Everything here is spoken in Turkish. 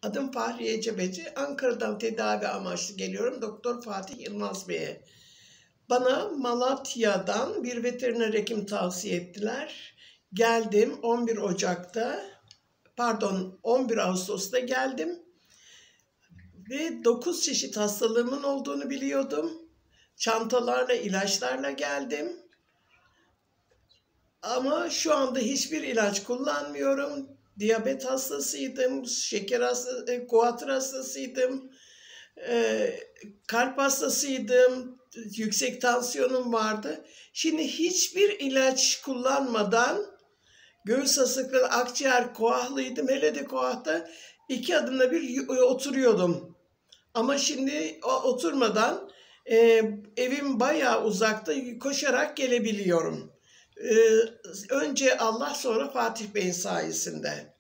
Adım Fahriye Cebeci. Ankara'dan tedavi amaçlı geliyorum. Doktor Fatih Yılmaz Bey'e. Bana Malatya'dan bir veteriner hekim tavsiye ettiler. Geldim 11 Ocak'ta, 11 Ağustos'ta geldim ve 9 çeşit hastalığımın olduğunu biliyordum. Çantalarla, ilaçlarla geldim. Ama şu anda hiçbir ilaç kullanmıyorum. Diyabet hastasıydım, şeker hastası, kuatır hastasıydım, kalp hastasıydım, yüksek tansiyonum vardı. Şimdi hiçbir ilaç kullanmadan göğüs hastalıkları, akciğer koahlıydım. Hele de koahta 2 adımda bir oturuyordum. Ama şimdi oturmadan evim bayağı uzakta, koşarak gelebiliyorum. Önce Allah, sonra Fatih Bey'in sayesinde.